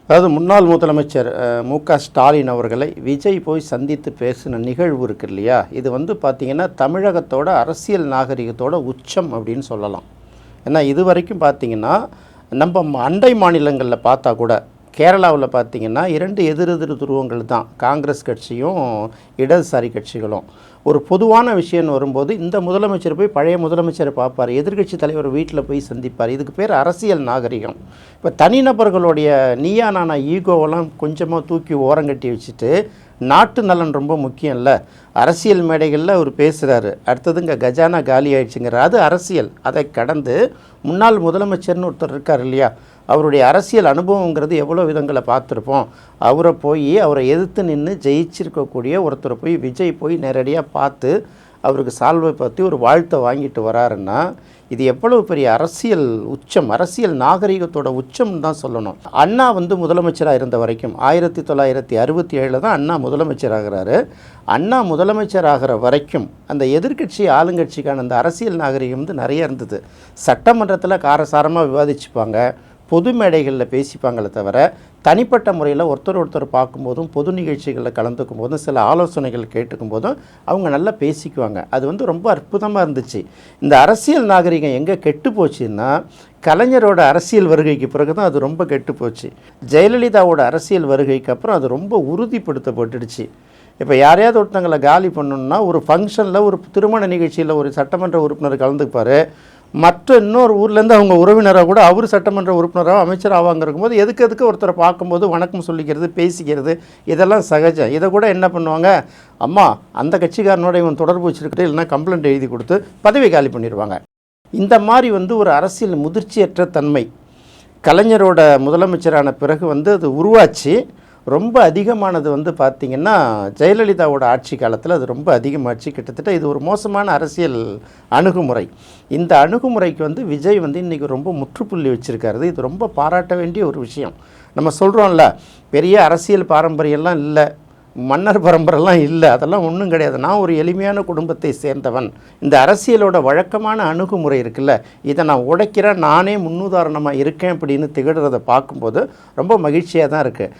அதாவது முன்னாள் முதலமைச்சர் மு.க.ஸ்டாலின் அவர்களை விஜய் போய் சந்தித்து பேசின நிகழ்வு இருக்கு இல்லையா, இது வந்து பார்த்திங்கன்னா தமிழகத்தோட அரசியல் நாகரிகத்தோட உச்சம் அப்படின்னு சொல்லலாம். ஏன்னா இது வரைக்கும் பார்த்திங்கன்னா நம்ம அண்டை மாநிலங்களில் பார்த்தா கூட கேரளாவில் பார்த்திங்கன்னா 2 எதிரெதிர் துருவங்கள் தான், காங்கிரஸ் கட்சியும் இடதுசாரி கட்சிகளும். ஒரு பொதுவான விஷயம் வரும்போது இந்த முதலமைச்சர் போய் பழைய முதலமைச்சரை பார்ப்பார், எதிர்க்கட்சி தலைவர் வீட்டில் போய் சந்திப்பார். இதுக்கு பேர் அரசியல் நாகரிகம். இப்போ தனிநபர்களுடைய நீயா நானா ஈகோவெல்லாம் கொஞ்சமாக தூக்கி ஓரங்கட்டி வச்சுட்டு நாட்டு நலன் ரொம்ப முக்கியம் இல்லை, அரசியல் மேடைகளில் அவர் பேசுகிறாரு, அடுத்தது இங்கே கஜானா காலி ஆயிடுச்சுங்கிற அது அரசியல். அதை கடந்து முன்னாள் முதலமைச்சர்னு ஒருத்தர் இருக்கார் இல்லையா, அவருடைய அரசியல் அனுபவங்கிறது எவ்வளோ விதங்களை பார்த்துருப்போம். அவரை எதிர்த்து நின்று ஜெயிச்சிருக்கக்கூடிய ஒருத்தரை போய் விஜய் போய் நேரடியாக பார்த்து அவருக்கு சால்வை பற்றி ஒரு வாழ்த்தை வாங்கிட்டு வராருன்னா இது எவ்வளவு பெரிய அரசியல் உச்சம், அரசியல் நாகரிகத்தோட உச்சம்னு தான் சொல்லணும். அண்ணா வந்து முதலமைச்சராக இருந்த வரைக்கும் 1967 தான் அண்ணா முதலமைச்சராகிறாரு. அண்ணா முதலமைச்சராகிற வரைக்கும் அந்த எதிர்க்கட்சி ஆளுங்கட்சிக்கான அந்த அரசியல் நாகரிகம் வந்து நிறைய இருந்தது. சட்டமன்றத்தில் காரசாரமாக விவாதிச்சுப்பாங்க, பொது மேடைகளில் பேசிப்பாங்களே தவிர தனிப்பட்ட முறையில் ஒருத்தர் பார்க்கும்போதும் பொது நிகழ்ச்சிகளில் கலந்துக்கும் போதும் சில ஆலோசனைகள் கேட்டுக்கும் போதும் அவங்க நல்லா பேசிக்குவாங்க. அது வந்து ரொம்ப அற்புதமாக இருந்துச்சு. இந்த அரசியல் நாகரிகம் எங்கே கெட்டு போச்சுன்னா கலைஞரோட அரசியல் வருகைக்கு பிறகு தான் அது ரொம்ப கெட்டு போச்சு. ஜெயலலிதாவோட அரசியல் வருகைக்கு அப்புறம் அது ரொம்ப உறுதிப்படுத்தப்பட்டுடுச்சு. இப்போ யாரையாவது ஒருத்தங்களை காலி பண்ணணுன்னா ஒரு ஃபங்க்ஷனில் ஒரு திருமண நிகழ்ச்சியில் ஒரு சட்டமன்ற உறுப்பினர் கலந்துப்பார், மற்ற இன்னொரு ஊர்லேருந்து அவங்க உறவினராக கூட அவர் சட்டமன்ற உறுப்பினராக அமைச்சர் ஆவாங்க இருக்கும்போது எதுக்கு ஒருத்தரை பார்க்கும்போது வணக்கம் சொல்லிக்கிறது, பேசிக்கிறது, இதெல்லாம் சகஜம். இதை கூட என்ன பண்ணுவாங்க, அம்மா அந்த கட்சிக்காரனோட இவன் தொடர்பு வச்சுருக்கிட்டு இல்லைன்னா கம்ப்ளைண்ட் எழுதி கொடுத்து பதவி காலி பண்ணிடுவாங்க. இந்த மாதிரி வந்து ஒரு அரசியல் முதிர்ச்சியற்ற தன்மை கலைஞரோட முதலமைச்சரான பிறகு வந்து அது உருவாச்சு. ரொம்ப அதிகமானது வந்து பார்த்திங்கன்னா ஜெயலலிதாவோட ஆட்சி காலத்தில் அது ரொம்ப அதிகமாச்சு. கிட்டத்தட்ட இது ஒரு மோசமான அரசியல் அணுகுமுறை. இந்த அணுகுமுறைக்கு வந்து விஜய் வந்து இன்றைக்கி ரொம்ப முற்றுப்புள்ளி வச்சுருக்காரு. இது ரொம்ப பாராட்ட வேண்டிய ஒரு விஷயம். நம்ம சொல்கிறோம்ல, பெரிய அரசியல் பாரம்பரியம்லாம் இல்லை, மன்னர் பரம்பரெல்லாம் இல்லை, அதெல்லாம் ஒன்றும் கிடையாது, நான் ஒரு எளிமையான குடும்பத்தை சேர்ந்தவன், இந்த அரசியலோட வழக்கமான அணுகுமுறை இருக்குல்ல, இதை நான் உடைக்கிறேன், நானே முன்னுதாரணமாக இருக்கேன் அப்படின்னு திகழ்கிறத பார்க்கும்போது ரொம்ப மகிழ்ச்சியாக தான் இருக்குது.